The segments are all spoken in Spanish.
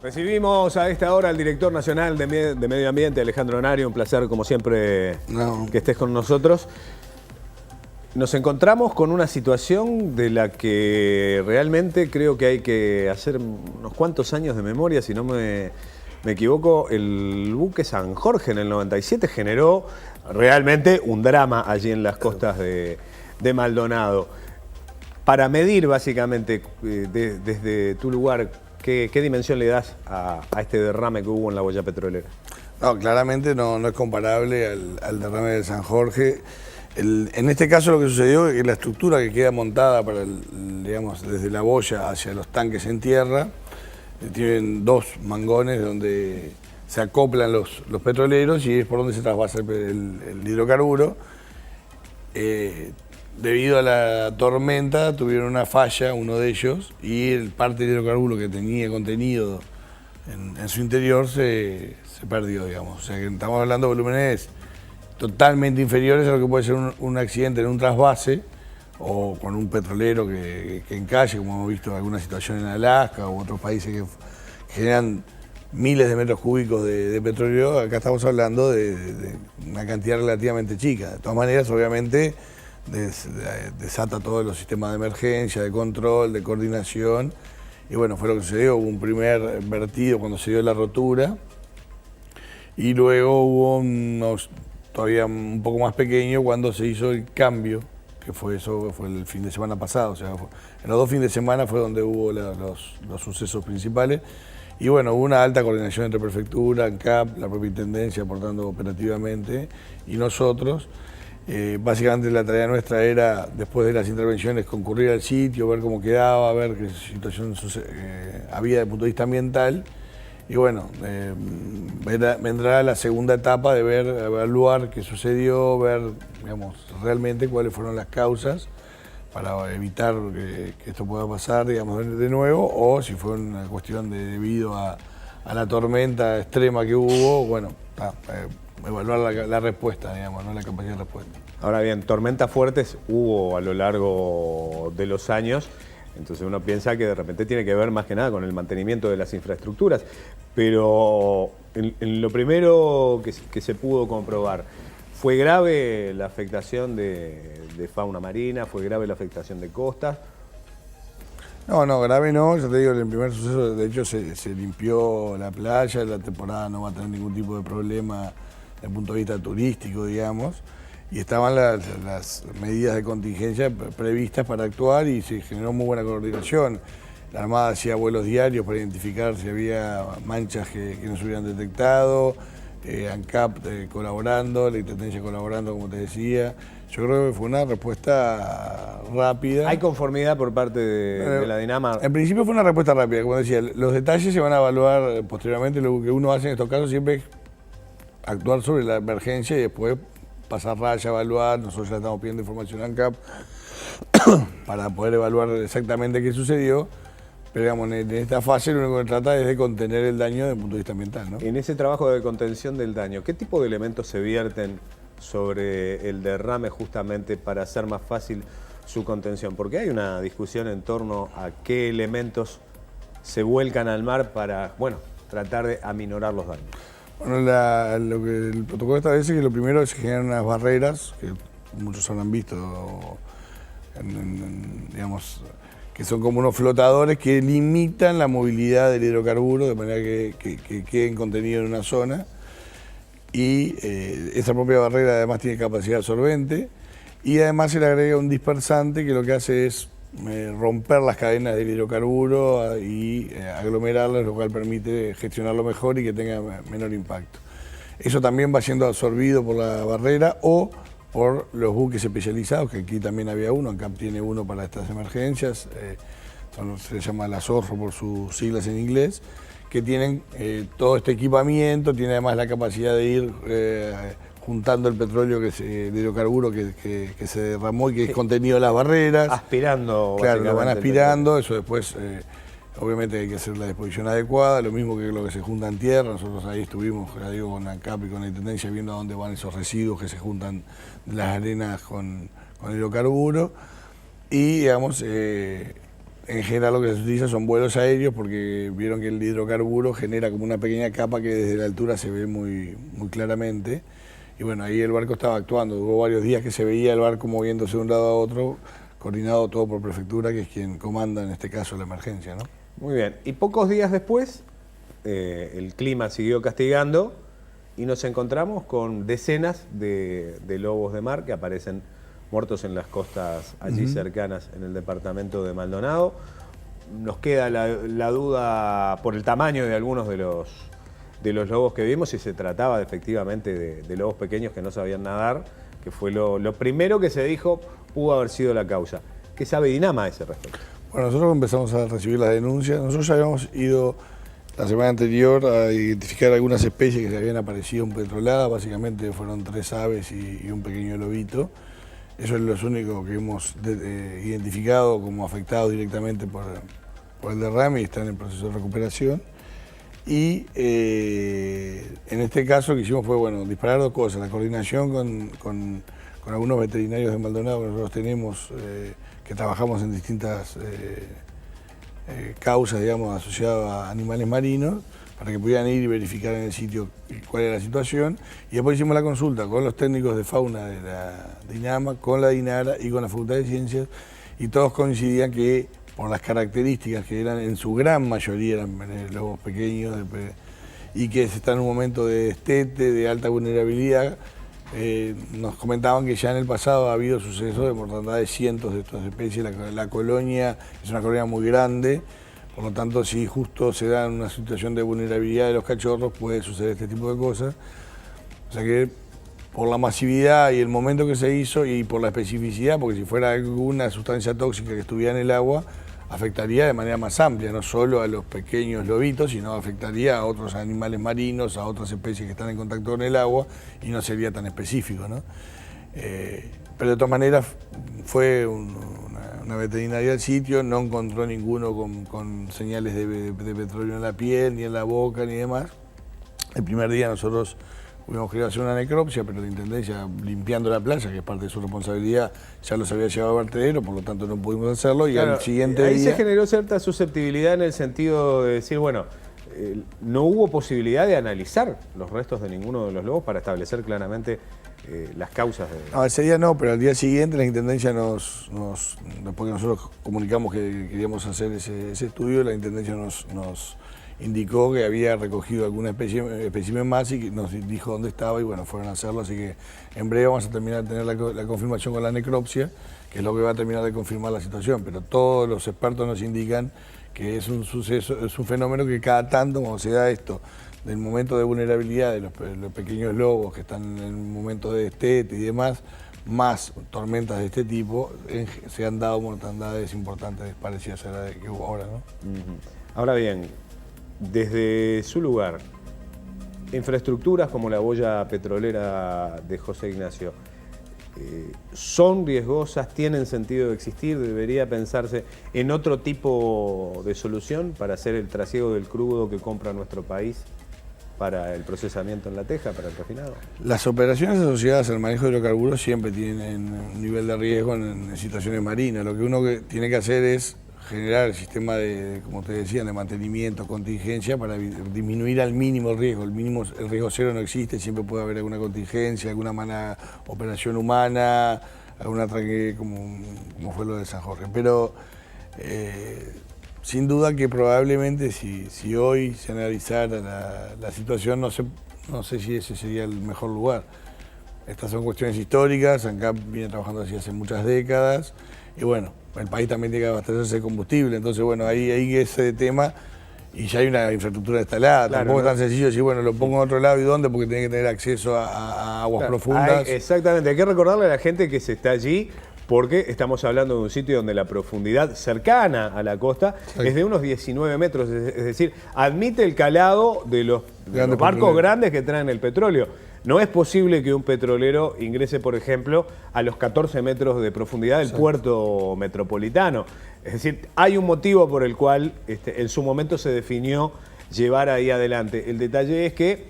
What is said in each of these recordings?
Recibimos a esta hora al director nacional de Medio Ambiente, Alejandro Nario. Un placer, como siempre, que estés con nosotros. Nos encontramos con una situación de la que realmente creo que hay que hacer unos cuantos años de memoria. Si no me equivoco, el buque San Jorge en el 97 generó realmente un drama allí en las costas de Maldonado. Para medir básicamente desde tu lugar, ¿qué dimensión le das a este derrame que hubo en la boya petrolera? No, claramente no es comparable al derrame de San Jorge. En este caso lo que sucedió es que la estructura que queda montada para digamos, desde la boya hacia los tanques en tierra, tienen dos mangones donde se acoplan los petroleros y es por donde se trasvasa el hidrocarburo. Debido a la tormenta tuvieron una falla, uno de ellos, y el parte del hidrocarburo que tenía contenido en su interior se perdió, digamos. O sea que estamos hablando de volúmenes totalmente inferiores a lo que puede ser un accidente en un trasvase o con un petrolero que encalle, como hemos visto en alguna situación en Alaska u otros países que generan miles de metros cúbicos de petróleo. Acá estamos hablando de una cantidad relativamente chica. De todas maneras, obviamente, desata todos los sistemas de emergencia, de control, de coordinación. Y bueno, fue lo que sucedió. Hubo un primer vertido cuando se dio la rotura y luego hubo unos todavía un poco más pequeño cuando se hizo el cambio, que fue el fin de semana pasado. O sea, en los dos fines de semana fue donde hubo los sucesos principales. Y bueno, hubo una alta coordinación entre prefectura, ANCAP, la propia intendencia aportando operativamente y nosotros. Básicamente la tarea nuestra era, después de las intervenciones, concurrir al sitio, ver cómo quedaba, ver qué situación había desde el punto de vista ambiental. Y bueno, vendrá la segunda etapa de evaluar qué sucedió, ver, digamos, realmente cuáles fueron las causas para evitar que esto pueda pasar, digamos, de nuevo, o si fue una cuestión debido a la tormenta extrema que hubo, bueno, evaluar la respuesta, digamos, ¿no? La capacidad de respuesta. Ahora bien, tormentas fuertes hubo a lo largo de los años, entonces uno piensa que de repente tiene que ver más que nada con el mantenimiento de las infraestructuras, pero en lo primero que se pudo comprobar, ¿fue grave la afectación de fauna marina? ¿Fue grave la afectación de costas? No, grave no, ya te digo, en el primer suceso de hecho se limpió la playa, la temporada no va a tener ningún tipo de problema desde el punto de vista turístico, digamos, y estaban las medidas de contingencia previstas para actuar y se generó muy buena coordinación. La Armada hacía vuelos diarios para identificar si había manchas que no se hubieran detectado, ANCAP colaborando, la Intendencia colaborando, como te decía. Yo creo que fue una respuesta rápida. ¿Hay conformidad por parte de la Dinama? En principio fue una respuesta rápida, como decía, los detalles se van a evaluar posteriormente. Lo que uno hace en estos casos siempre es actuar sobre la emergencia y después pasar raya, evaluar. Nosotros ya estamos pidiendo información a ANCAP para poder evaluar exactamente qué sucedió. Pero digamos, en esta fase lo único que trata es de contener el daño desde el punto de vista ambiental, ¿no? En ese trabajo de contención del daño, ¿qué tipo de elementos se vierten sobre el derrame justamente para hacer más fácil su contención? Porque hay una discusión en torno a qué elementos se vuelcan al mar para, bueno, tratar de aminorar los daños. Bueno, lo que el protocolo establece es que lo primero es generar unas barreras, que muchos habrán visto, digamos, que son como unos flotadores que limitan la movilidad del hidrocarburo de manera que queden contenidos en una zona. Y esa propia barrera además tiene capacidad absorbente y además se le agrega un dispersante que lo que hace es romper las cadenas del hidrocarburo y aglomerarlas, lo cual permite gestionarlo mejor y que tenga menor impacto. Eso también va siendo absorbido por la barrera o por los buques especializados, que aquí también había uno, ANCAP tiene uno para estas emergencias, se llama la Zorro por sus siglas en inglés, que tienen todo este equipamiento, tiene además la capacidad de ir juntando el petróleo, el hidrocarburo que se derramó y que es contenido en las barreras. Aspirando. Claro, lo van aspirando, eso después obviamente hay que hacer la disposición adecuada, lo mismo que lo que se junta en tierra. Nosotros ahí estuvimos, ya digo, con ANCAP y con la Intendencia viendo a dónde van esos residuos que se juntan de las arenas con el hidrocarburo. Y digamos, en general lo que se utiliza son vuelos aéreos porque vieron que el hidrocarburo genera como una pequeña capa que desde la altura se ve muy claramente. Y bueno, ahí el barco estaba actuando. Hubo varios días que se veía el barco moviéndose de un lado a otro, coordinado todo por prefectura, que es quien comanda en este caso la emergencia, ¿no? Muy bien. Y pocos días después, el clima siguió castigando y nos encontramos con decenas de lobos de mar que aparecen muertos en las costas allí cercanas en el departamento de Maldonado. Nos queda la duda por el tamaño de algunos de los lobos que vimos, si se trataba efectivamente de lobos pequeños que no sabían nadar, que fue lo primero que se dijo pudo haber sido la causa. ¿Qué sabe Dinama a ese respecto? Bueno, nosotros empezamos a recibir las denuncias. Nosotros ya habíamos ido la semana anterior a identificar algunas especies que se habían aparecido en Petrolada. Básicamente fueron 3 aves y un pequeño lobito. Eso es lo único que hemos identificado como afectados directamente por el derrame y están en proceso de recuperación. Y en este caso lo que hicimos fue, bueno, disparar 2 cosas. La coordinación con algunos veterinarios de Maldonado que nosotros tenemos, que trabajamos en distintas causas, digamos, asociadas a animales marinos, para que pudieran ir y verificar en el sitio cuál era la situación. Y después hicimos la consulta con los técnicos de fauna de la Dinama, con la DINARA y con la Facultad de Ciencias, y todos coincidían que por las características que eran, en su gran mayoría eran lobos pequeños, y que se está en un momento de destete, de alta vulnerabilidad. Nos comentaban que ya en el pasado ha habido sucesos de mortandad de cientos de estas especies. La colonia es una colonia muy grande, por lo tanto, si justo se da una situación de vulnerabilidad de los cachorros, puede suceder este tipo de cosas. O sea que por la masividad y el momento que se hizo y por la especificidad, porque si fuera alguna sustancia tóxica que estuviera en el agua, afectaría de manera más amplia, no solo a los pequeños lobitos, sino afectaría a otros animales marinos, a otras especies que están en contacto con el agua, y no sería tan específico, ¿no? Pero de todas maneras fue una veterinaria al sitio, no encontró ninguno con señales de petróleo en la piel, ni en la boca, ni demás. El primer día nosotros hubiéramos querido hacer una necropsia, pero la Intendencia, limpiando la playa, que es parte de su responsabilidad, ya los había llevado al vertedero, por lo tanto no pudimos hacerlo. Y claro, al siguiente ahí día... se generó cierta susceptibilidad en el sentido de decir, bueno, no hubo posibilidad de analizar los restos de ninguno de los lobos para establecer claramente las causas de... No, ese día no, pero al día siguiente la Intendencia después que nosotros comunicamos que queríamos hacer ese estudio, la Intendencia nos indicó que había recogido alguna espécimen más y que nos dijo dónde estaba, y bueno, fueron a hacerlo, así que en breve vamos a terminar de tener la confirmación con la necropsia, que es lo que va a terminar de confirmar la situación, pero todos los expertos nos indican que es un suceso, es un fenómeno que cada tanto, cuando se da esto, del momento de vulnerabilidad de los pequeños lobos que están en el momento de destete y demás, más tormentas de este tipo, se han dado mortandades importantes parecidas a la que hubo ahora, ¿no? Ahora bien, desde su lugar, infraestructuras como la boya petrolera de José Ignacio, ¿son riesgosas? ¿Tienen sentido de existir? ¿Debería pensarse en otro tipo de solución para hacer el trasiego del crudo que compra nuestro país para el procesamiento en La Teja, para el refinado? Las operaciones asociadas al manejo de hidrocarburos siempre tienen un nivel de riesgo en situaciones marinas. Lo que uno tiene que hacer es generar el sistema de, como te decía, de mantenimiento, contingencia, para disminuir al mínimo el riesgo. El riesgo cero no existe, siempre puede haber alguna contingencia, alguna mala operación humana, algún atraque como fue lo de San Jorge. Pero sin duda que probablemente si hoy se analizara la situación, no sé si ese sería el mejor lugar. Estas son cuestiones históricas, ANCAP viene trabajando así hace muchas décadas, y bueno, el país también tiene que abastecerse de combustible, entonces bueno, ahí ese tema, y ya hay una infraestructura instalada, claro, tampoco es tan sencillo decir, bueno, lo pongo en otro lado, ¿y dónde? Porque tiene que tener acceso a aguas profundas. Exactamente, hay que recordarle a la gente que se está allí, porque estamos hablando de un sitio donde la profundidad cercana a la costa es de unos 19 metros, es decir, admite el calado de los barcos grandes que traen el petróleo. No es posible que un petrolero ingrese, por ejemplo, a los 14 metros de profundidad del puerto metropolitano. Es decir, hay un motivo por el cual en su momento se definió llevar ahí adelante. El detalle es que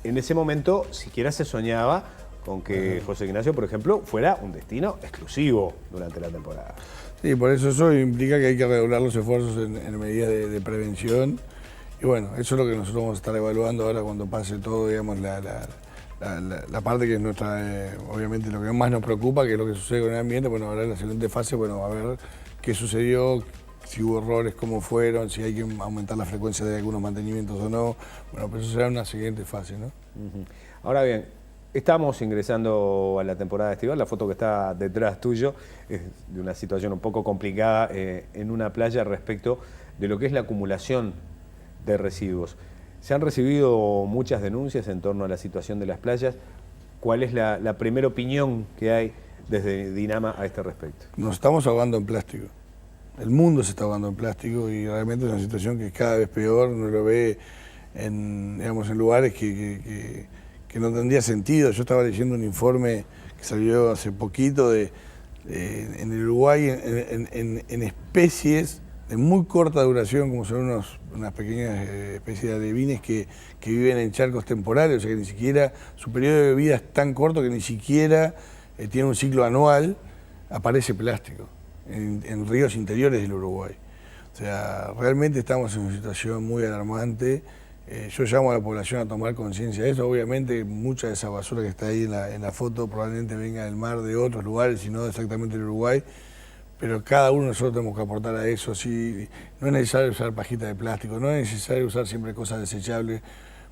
en ese momento siquiera se soñaba con que José Ignacio, por ejemplo, fuera un destino exclusivo durante la temporada. Sí, por eso implica que hay que redoblar los esfuerzos en medidas de prevención. Y bueno, eso es lo que nosotros vamos a estar evaluando ahora cuando pase todo, digamos, la parte que es nuestra, obviamente lo que más nos preocupa, que es lo que sucede con el ambiente. Bueno, ahora en la siguiente fase, bueno, a ver qué sucedió, si hubo errores, cómo fueron, si hay que aumentar la frecuencia de algunos mantenimientos o no. Bueno, pero eso será una siguiente fase, ¿no? Ahora bien, estamos ingresando a la temporada estival. La foto que está detrás tuyo es de una situación un poco complicada en una playa respecto de lo que es la acumulación de residuos. Se han recibido muchas denuncias en torno a la situación de las playas. ¿Cuál es la primera opinión que hay desde Dinama a este respecto? Nos estamos ahogando en plástico. El mundo se está ahogando en plástico y realmente es una situación que es cada vez peor. Uno lo ve en lugares que no tendría sentido. Yo estaba leyendo un informe que salió hace poquito en el Uruguay en especies de muy corta duración, como son unas pequeñas especies de alevines que viven en charcos temporales, o sea que ni siquiera, su periodo de vida es tan corto que ni siquiera tiene un ciclo anual, aparece plástico en ríos interiores del Uruguay. O sea, realmente estamos en una situación muy alarmante. Yo llamo a la población a tomar conciencia de eso. Obviamente mucha de esa basura que está ahí en la foto probablemente venga del mar de otros lugares y no exactamente del Uruguay. Pero cada uno de nosotros tenemos que aportar a eso. Sí, no es necesario usar pajitas de plástico, no es necesario usar siempre cosas desechables.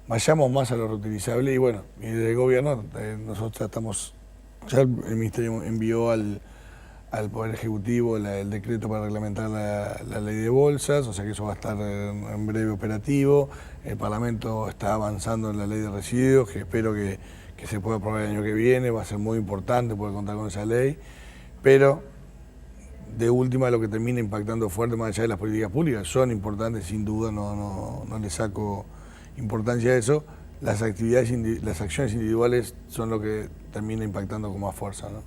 Vayamos más a lo reutilizable y bueno, y del gobierno nosotros estamos, ya el Ministerio envió al Poder Ejecutivo el decreto para reglamentar la ley de bolsas, o sea que eso va a estar en breve operativo. El Parlamento está avanzando en la ley de residuos, que espero que se pueda aprobar el año que viene. Va a ser muy importante poder contar con esa ley, pero de última lo que termina impactando fuerte más allá de las políticas públicas son importantes, sin duda, no le saco importancia a eso. Las acciones individuales son lo que termina impactando con más fuerza, ¿no?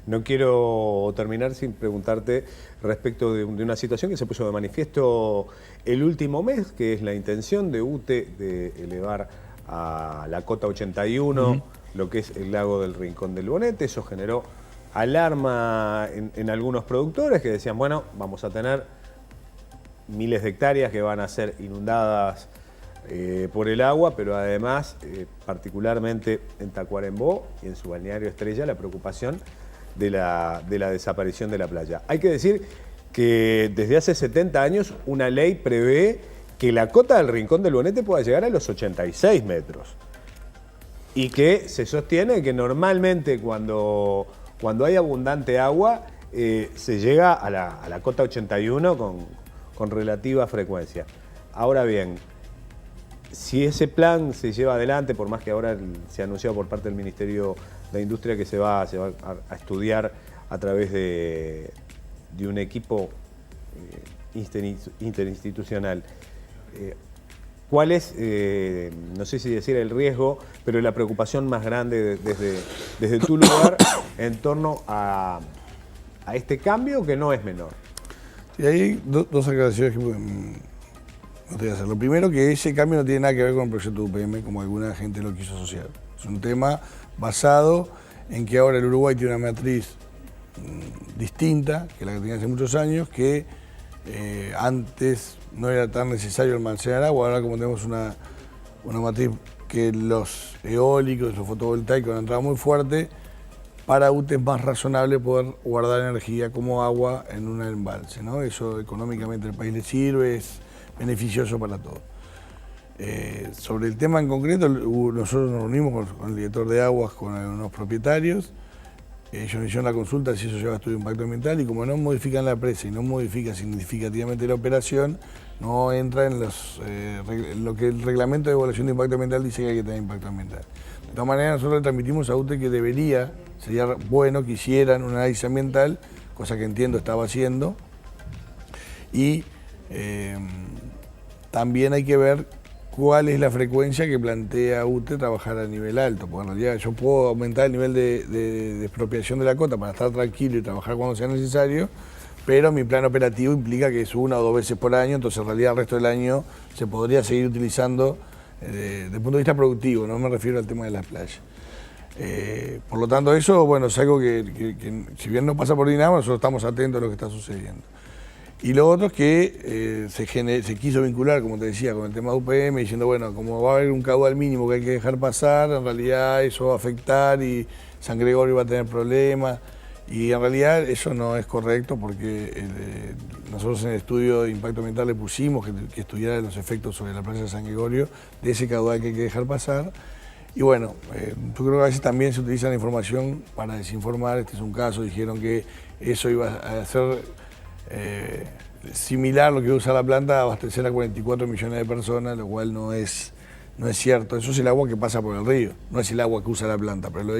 No quiero terminar sin preguntarte respecto de una situación que se puso de manifiesto el último mes, que es la intención de UTE de elevar a la cota 81 lo que es el lago del Rincón del Bonete. Eso generó alarma en algunos productores que decían, bueno, vamos a tener miles de hectáreas que van a ser inundadas por el agua, pero además, particularmente en Tacuarembó y en su balneario Estrella, la preocupación de la desaparición de la playa. Hay que decir que desde hace 70 años una ley prevé que la cota del Rincón del Bonete pueda llegar a los 86 metros y que se sostiene que normalmente cuando hay abundante agua se llega a la cota 81 con relativa frecuencia. Ahora bien, si ese plan se lleva adelante, por más que ahora se ha anunciado por parte del Ministerio de Industria que se va a estudiar a través de un equipo interinstitucional, ¿cuál es, no sé si decir el riesgo, pero la preocupación más grande desde tu lugar en torno a este cambio que no es menor? Y hay dos aclaraciones que no te voy a hacer. Lo primero, que ese cambio no tiene nada que ver con el proyecto UPM, como alguna gente lo quiso asociar. Es un tema basado en que ahora el Uruguay tiene una matriz distinta que la que tenía hace muchos años, que antes no era tan necesario almacenar agua. Ahora, como tenemos una matriz que los eólicos, los fotovoltaicos han entrado muy fuerte, para UTE es más razonable poder guardar energía como agua en un embalse, ¿no? Eso económicamente al país le sirve, es beneficioso para todos. Sobre el tema en concreto, nosotros nos reunimos con el director de aguas, con unos propietarios. Ellos hicieron la consulta si eso lleva estudio de impacto ambiental y como no modifican la presa y no modifica significativamente la operación, no entra en lo que el reglamento de evaluación de impacto ambiental dice que hay que tener impacto ambiental. De todas maneras, nosotros le transmitimos a UTE que sería bueno que hicieran un análisis ambiental, cosa que entiendo estaba haciendo, y también hay que ver cuál es la frecuencia que plantea UTE trabajar a nivel alto, porque en realidad yo puedo aumentar el nivel de expropiación de la cota para estar tranquilo y trabajar cuando sea necesario, pero mi plan operativo implica que es 1 o 2 veces por año, entonces en realidad el resto del año se podría seguir utilizando desde el punto de vista productivo, no me refiero al tema de las playas. Por lo tanto, eso, bueno, es algo que si bien no pasa por Dinamo, nosotros estamos atentos a lo que está sucediendo. Y lo otro es que se quiso vincular, como te decía, con el tema de UPM, diciendo, bueno, como va a haber un caudal mínimo que hay que dejar pasar, en realidad eso va a afectar y San Gregorio va a tener problemas. Y en realidad eso no es correcto porque nosotros en el estudio de impacto ambiental le pusimos que estudiara los efectos sobre la playa de San Gregorio de ese caudal que hay que dejar pasar. Y bueno, yo creo que a veces también se utiliza la información para desinformar. Este es un caso, dijeron que eso iba a ser similar a lo que usa la planta, a abastecer a 44 millones de personas, lo cual no es cierto. Eso es el agua que pasa por el río, no es el agua que usa la planta. Pero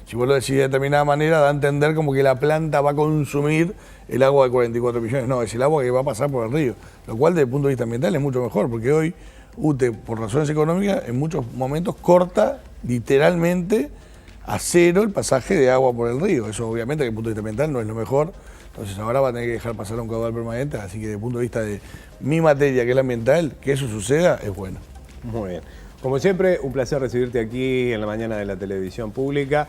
si vos lo decís de determinada manera, da a entender como que la planta va a consumir el agua de 44 millones. No, es el agua que va a pasar por el río, lo cual desde el punto de vista ambiental es mucho mejor, porque hoy UTE, por razones económicas, en muchos momentos corta literalmente a cero el pasaje de agua por el río. Eso obviamente desde el punto de vista ambiental no es lo mejor. Entonces ahora va a tener que dejar pasar un caudal permanente, así que desde el punto de vista de mi materia, que es la ambiental, que eso suceda es bueno. Muy bien. Como siempre, un placer recibirte aquí en la mañana de la televisión pública.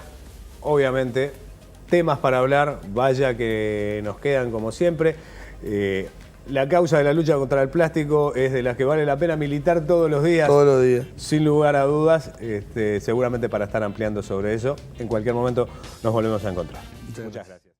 Obviamente, temas para hablar, vaya que nos quedan como siempre. La causa de la lucha contra el plástico es de las que vale la pena militar todos los días. Todos los días. Sin lugar a dudas, seguramente para estar ampliando sobre eso. En cualquier momento nos volvemos a encontrar. Muchas gracias.